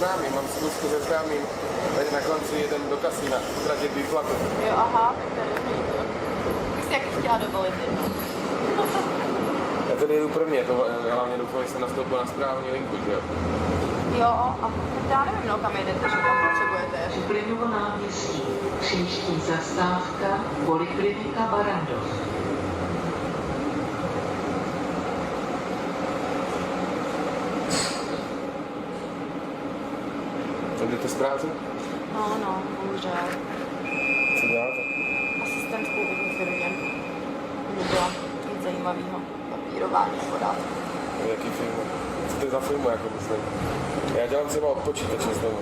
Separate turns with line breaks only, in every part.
známým, mám schůzku se známým, tady na konci jeden do kasína, utratit výplatu.
Jo, aha, tak to je dobrý. Bych si jaký chtěla dovolit jedno.
Já tady jedu prvně, to hlavně doufám, že jsem nastoupil na správní linku, že jo?
Jo, a já nevím, no, kam jedete, že tam potřebujete.
Uplynulo náměstí. Příští zastávka Poliklinika Barrandov.
Jdete z práce?
No, bohužel.
Co děláte?
Asistentku v firmě. Nebyla nic zajímavého. Papírování akorát.
Jaký film? Co to je za film, jako myslím? Já dělám třeba od počítače znovu.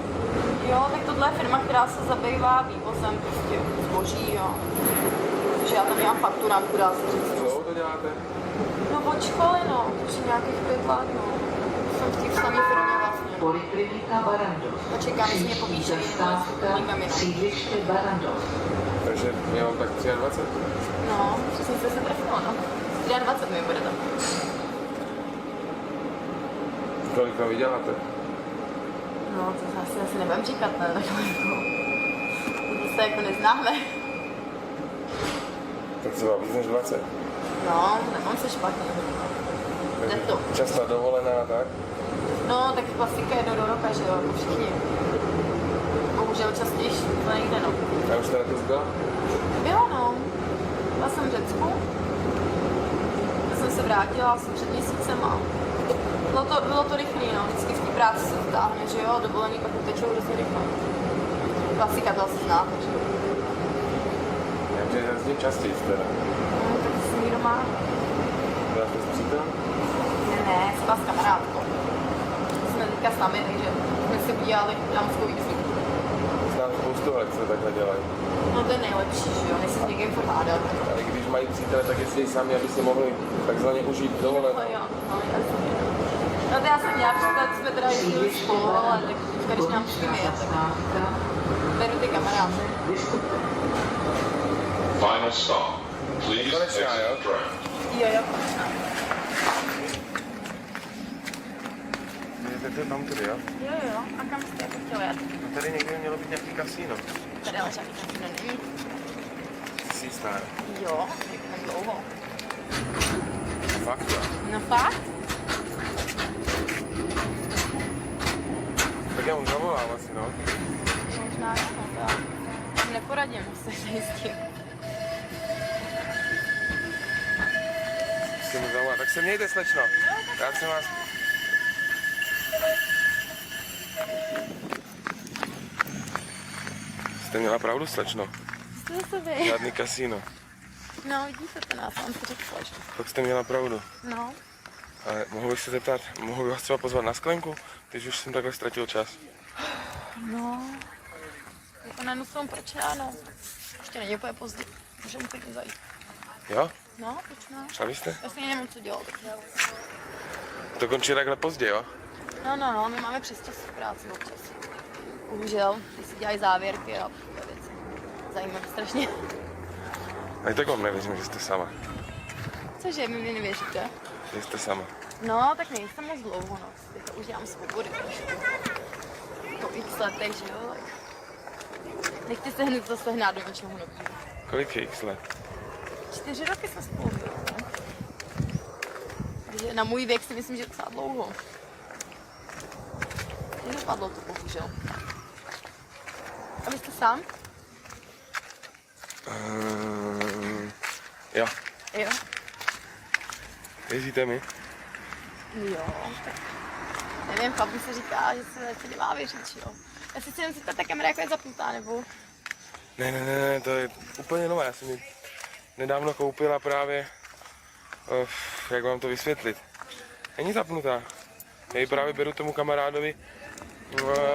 Jo, tak tohle je firma, která se zabývá vývozem prostě zboží, jo. Takže já tam dělám fakturánku, dá se říct.
Co to děláte?
No od školy, no, už nějakých 5 let, no. Jsem v té samé firmě vlastně.
Poliklinika Barrandov.
A čekám, jestli mě povýšejí,
Zastávka
někam jinam.
sídliště Barrandov.
Takže já mám tak 23.
No, přesně jste se trefila, no. 23 mi bude tam.
Kolik vy děláte?
No, to zase asi nebudem říkat, ne, takhle jako. To se jako neznáme.
Tak třeba víc než 20.
No, nemám se špatně. Jde to.
Časná dovolená a tak?
No, tak klasika jednou do roka, že jo, jako všichni. Bohužel častěji to nejde, no.
A už jste letos byla?
Bylo, no. Byla jsem v Řecku. Já jsem se vrátila asi před měsícem a bylo to rychlý, no. Vždycky v té práci se vtáhne, že jo, dovolení pak utečou hrozně rychle. Klasika to asi znáte, že jo.
Já vím, že jezdím častěji teda.
No, tak jsem jí doma.
Byla jste s přítelem?
Ne, spala s kamarádkou. Jsme teďka sami, takže jsme si udělali dámskou výzvu.
Znám spoustu let, co takhle dělají.
No to je nejlepší, že jo, než se s někým furt hádat.
Ale když mají přítele, tak jestli sami, aby si mohli takzvaně užít dovolenou.
No jo, no jasně. No to já jsem měla příklad, jsme teda jezdili spolu, ale tak teďka, když nám musíme jet, tak beru ty kamarády.
Final stop. Please
Konečná, jo?
exit train.
Jo.
Jdete tam tudy, jo?
Jo, a kam jste jako chtěli jet?
No tady někde mělo být nějaký kasíno.
Tady ale žádný kasino není.
Jsi si jistá, ne?
Jo, jak dlouho.
Fakt, jo?
No fakt?
Tak já mu zavolám asi, no.
Možná jo, no to já neporadím, se zajistím.
Si mu zavolám. Tak se mějte, slečno. Rád jsem vás... Jste měla pravdu, slečno.
Jste zase vy.
Žádný kasíno.
No vidíte to nás, on to řekl, že?
Tak jste měla pravdu.
No.
Ale mohl bych se zeptat, mohl bych vás třeba pozvat na sklenku? Když už jsem takhle ztratil čas.
No. Jako na nutnou, proč já, no. Ještě není úplně pozdě. Můžeme klidně zajít.
Jo?
No, proč ne?
Šla byste?
Já si nemám co dělat, takže...
To končí takhle pozdě, jo?
No, my máme přesčas v práci občas. Bohužel, když si dělají závěrky a takové věci. Zajímavé strašně.
A i tak vám nevěřím, že jste sama.
Cože, mi nevěříte?
Že jste sama.
No, tak nejsem moc dlouho, no. Teďka už dělám svobody trošku. To x letech, že jo? Nechci se hned zase hnát do něčeho nového.
Kolik je x let?
4 roky jsme spolu byli, no. Takže na můj věk si myslím, že docela dlouho. Nedopadlo to bohužel. A vy jste sám?
Jo.
Jo.
Věříte mi?
Jo, tak nevím, chlap mi se říká, že se nemá věřit, že jo. Já si jenom zeptat, ta kamera jako je zapnutá, nebo?
Ne, to je úplně nové. Já jsem ji nedávno koupila právě, jak vám to vysvětlit. Není zapnutá. Já ji právě beru tomu kamarádovi,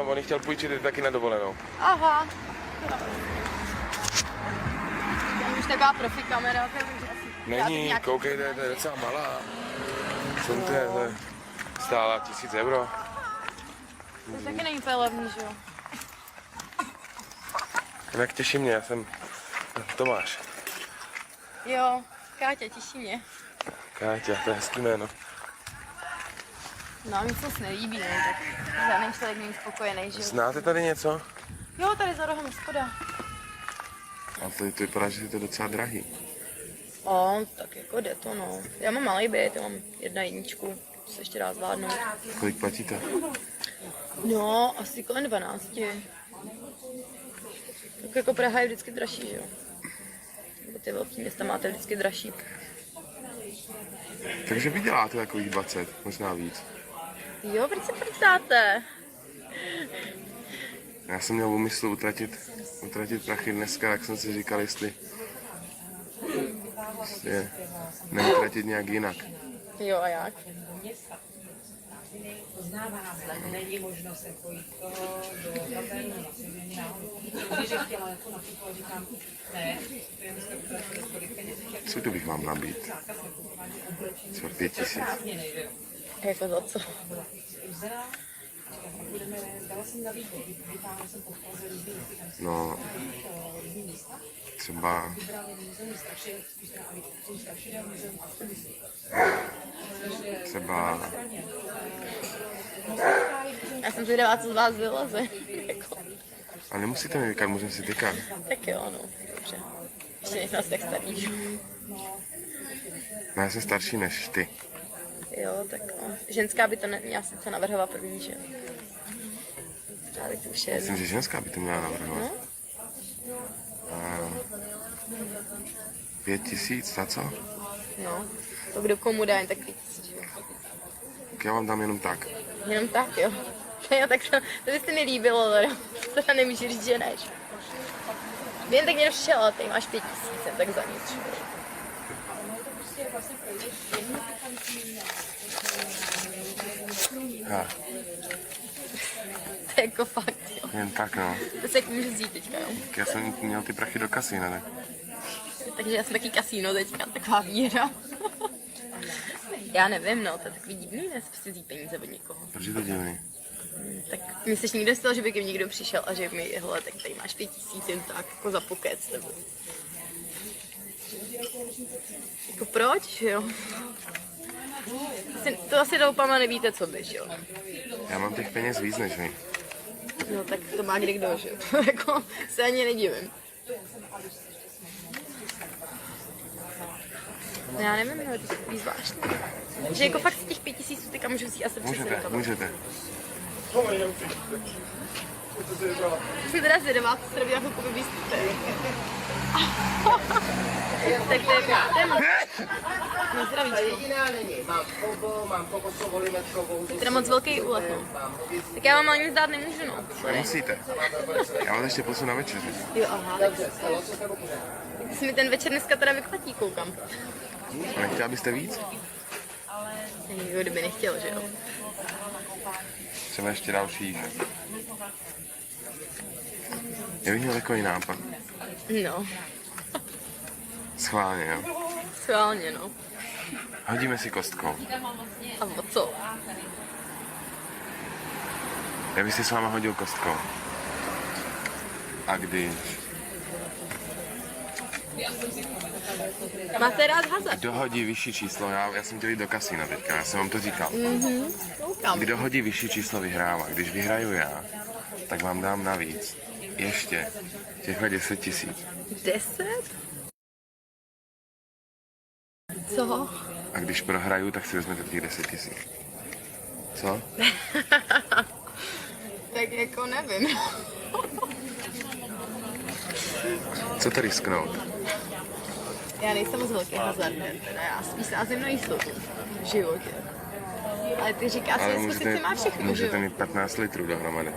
on ji chtěl půjčit i taky na dovolenou.
Aha. Já už taková profi kamera, takže asi...
Není, koukejte, to je docela malá. To je stála 1000 euro.
To taky není úplně levný, že jo?
Jak těší mě, já jsem Tomáš.
Jo, Káťa, těší mě.
Káťa, to je hezký jméno.
No a mi se moc nelíbí, no, tak žádný člověk není spokojený, že jo.
Znáte tady něco?
Jo, tady za rohem hospoda.
A to vypadá, že je to docela drahý.
Tak jako jde to, no. Já mám malý byt, já mám 1,1, se ještě dá zvládnout.
Kolik platíte?
No, asi kolem 12. Tak jako Praha je vždycky dražší, že jo. Nebo ty velký města máte vždycky dražší.
Takže vy děláte takových 20, možná víc.
Jo, proč se prcáte?
Já jsem měl v úmyslu utratit prachy dneska, tak jsem si říkal, jestli neutratit nějak jinak.
Jo, a jak?
Není možno se pojít to do kabelů na sedění náhodou. Když je chtěla jako na to, říkám, ne, to jen jste utratil kolik peněz.
Co to bych mám nabít? Co 5 000?
Jako za co?
No, třeba
Já jsem zvědavá, co z vás vyleze. Jako.
a nemusíte mi vykat, můžeme si tykat.
Tak jo, no, dobře. Ještě nejsem asi tak starý, že?
No, já jsem starší než ty.
Jo, tak no. Ženská by to měla sice navrhovat první, že jo? Ale to už je jedno.
Myslím, že ženská by to měla navrhovat.
No?
5 000, za co?
No, to kdo komu dá jen tak 5 000, že jo?
Tak já vám dám jenom tak.
Jenom tak, jo. Jo, tak to by se mi líbilo, teda. Teda nemůžu říct, že ne, že? Jen tak někdo přišel, ale tady máš 5 000, tak za nic.
Ha,
To je jako fakt, jo.
jen tak, no.
To se jak může vzít teďka, jo.
Tak já jsem měl ty prachy do kasína, tak.
Takže já jsem taky kasíno teďka, taková víra. Já nevím, no, to je takový divný, ne, si vzít peníze od někoho.
Proč je to divný?
Tak myslíš někdo stál, že by ke mně někdo přišel a že mi, hele, tak tady máš 5 000 jen tak, jako za pokec, nebo... Jako proč, jo? To asi doufám nevíte, co by, jo?
Já mám těch peněz víc než vy.
No tak to má kdy kdo, že jo? Jako se ani nedivím. No já nevím, no, to je takový zvláštní. Že jako fakt z těch 5 000 teďka můžu si asi přesunout.
Můžete.
Jsem teda zvědavá, co se robí jako kuby výstupy. Tak to je moc. No zdravíčko.
Mám kobo, mám kokosovou limetkovou.
To je teda moc velký úlet, no. Tak já vám ani zdát nemůžu, no.
Nemusíte. Já vás ještě posunu na večeři.
Jo, aha. Tak si mi ten večer dneska teda vyplatí, koukám.
A nechtěla byste víc?
Nikdo kdyby nechtěl, že jo.
Třeba ještě další. Já bych měl takový nápad.
No,
Schválně, jo.
schválně, no.
Hodíme si kostkou.
A o co?
Já bych si s váma hodil kostkou. A když
Máte rád hazard?
kdo hodí vyšší číslo, já jsem chtěl jít do kasína teďka, já jsem vám to říkal.
Koukám.
Kdo hodí vyšší číslo, vyhrává. Když vyhraju já, tak vám dám navíc. Ještě těchhle 10 000.
10? Co?
A když prohraju, tak si vezmete těch 10 000. Co?
Tak jako nevím.
Co to risknout?
Já nejsem moc velký hazardér, teda já spíš sázím na jistotu v životě. Ale ty říkáš, že si má všechno, že
můžete
jo?
mít 15 litrů dohromady.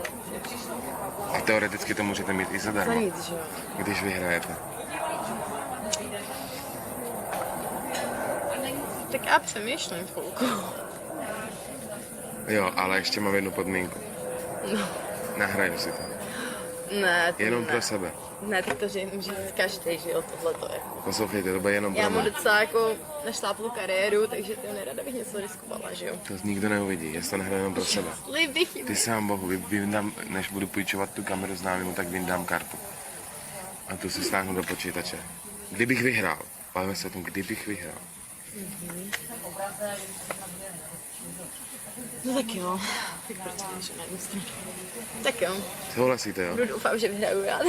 A teoreticky to můžete mít i
Za
zadarmo,
nic, že jo?
když vyhrajete.
Tak já přemýšlím chvilku.
Jo, ale ještě mám jednu podmínku.
No.
Nahraju si to.
Ne, to
Jenom
ne.
pro sebe.
Ne, tak to, že může říct každý, že jo, tohle to je.
Poslouchejte, to bude jenom
Já
pro
mám
mě.
docela jako našláplou kariéru, takže to nerada bych něco riskovala, že jo.
To nikdo neuvidí, já si to nahraju jenom pro sebe.
Libych.
Ty sám bohu, vyndám, než budu půjčovat tu kameru známému, tak vyndám kartu. A tu si stáhnu do počítače. Kdybych vyhrál, bavíme se o tom, kdybych vyhrál,
No tak jo. Tak prostě můžu na jednu stranu. Tak jo.
Souhlasíte, jo?
Doufám, že vyhraju já.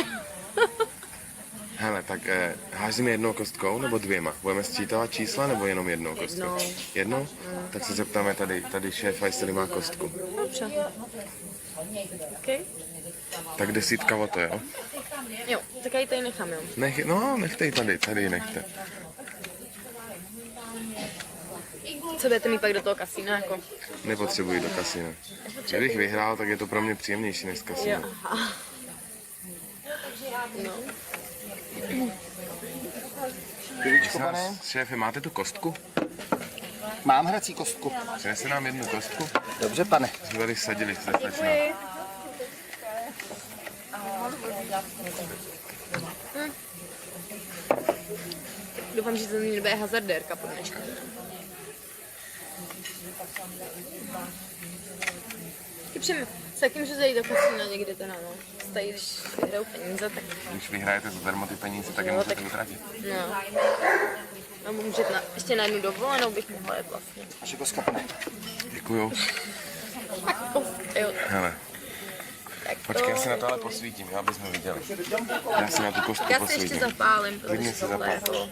Hele, tak házíme jednou kostkou nebo dvěma? Budeme sčítávat čísla nebo jenom jednou kostkou?
Jednou.
Jednou? Tak se zeptáme tady šéfa, jestli má kostku.
Dobře. OK.
Tak 10 o to, jo?
Jo, tak já ji tady nechám, jo.
Nechte ji tady ji nechte.
Co budete mít pak do toho kasína, jako?
Nepotřebuji do kasína. Kdybych vyhrál, tak je to pro mě příjemnější než
Jo,
kasíno.
aha. No.
Prosím vás, šéfe, máte tu kostku?
Mám hrací kostku.
Přinese nám jednu kostku?
Dobře, pane.
Jsme tady vsadili, začíná.
Děkuji. Doufám, že to nebude hazardérka po dnešku. Přijím, s takým, že zajít do kasína někdy teda, no. Stají, když vyhrajou peníze, tak
Když vyhrajete zadarmo ty peníze, tak je
Jo,
můžete
tak-
utratit.
no. A můžu ještě na jednu dovolenou bych mohla jet vlastně.
Šiboska, pane.
Děkuju.
Jo,
Hele,
tak
počkej, já si na to ale posvítím, jo, aby jsme viděli. Já si na tu kostku
já si ještě
posvítím.
zapálím,
Klidně
protože
si
tohle,
zapál.
jako,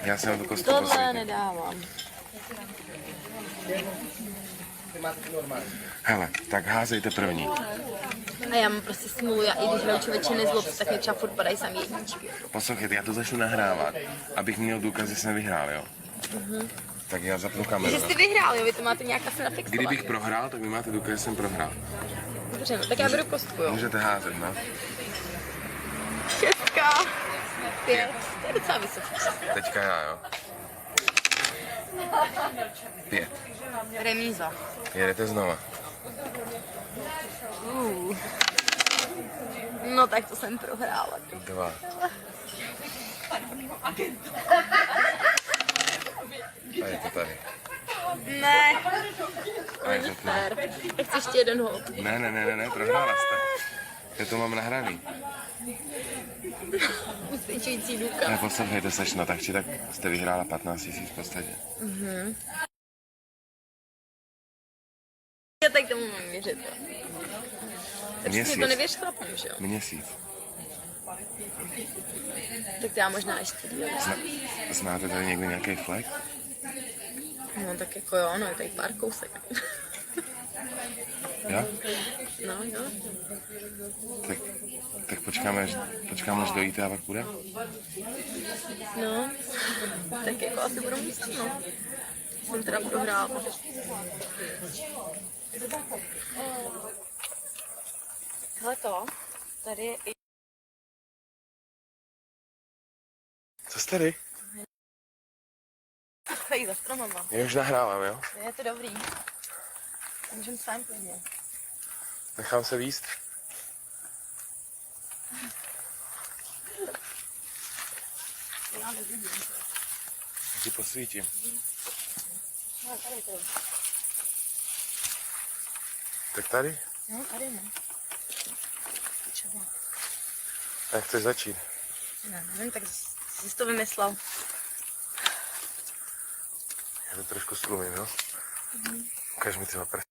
Já si na tu kostku
tohle
posvítím.
nedávám.
Hele, tak házejte první.
A já mám prostě smůlu, i když hraju člověče nezlob, tak mě třeba furt padají samý jedničky.
Poslouchejte, já to začnu nahrávat, abych měl důkaz, že jsem vyhrál, jo? Tak já zapnu kameru.
Že jsi vyhrál, jo, vy to máte nějak asi nafixovat.
Kdybych prohrál, tak vy máte důkaz, že jsem prohrál.
Dobře, no, tak já beru kostku, jo.
Můžete házet, no.
6, 5, to je docela vysoký.
Teďka já, jo. 5.
Remíza.
Jedete znova.
No tak to jsem prohrála.
2. A je to tady.
Ne,
A je to tady.
fér. Tak chci ještě jeden hod.
Ne, prohrála jste. Já to mám nahraný.
Usvědčující
Ne,
důkaz.
poslouchejte, sečno, tak či tak jste vyhrála 15 000 v podstatě.
Já tak tomu mám věřit. jo. Tak si
Měsíc.
to nevěř chlapům, že jo?
Měsíc.
Tak já možná ještě díl.
Znáte tady někdy nějaký flek?
No tak jako jo, no je tady pár kousek.
Jo?
No jo.
Tak počkáme, až dojíte a pak půjde?
No, tak jako asi budu muset, no. Jsem teda prohrála. Hele to, tady je i...
Co jste tady?
Tady za stromama.
Já už nahrávám, jo?
Je to dobrý. Můžeme sám klidně.
Nechám se víst.
Já nevidím.
Ti posvítím.
No, tady to.
Tak tady?
No, tady ne. Třeba.
A jak chceš začít?
Ne, nevím, tak jsi to vymyslel.
Já to trošku stlumím, jo? Ukaž mi třeba prst.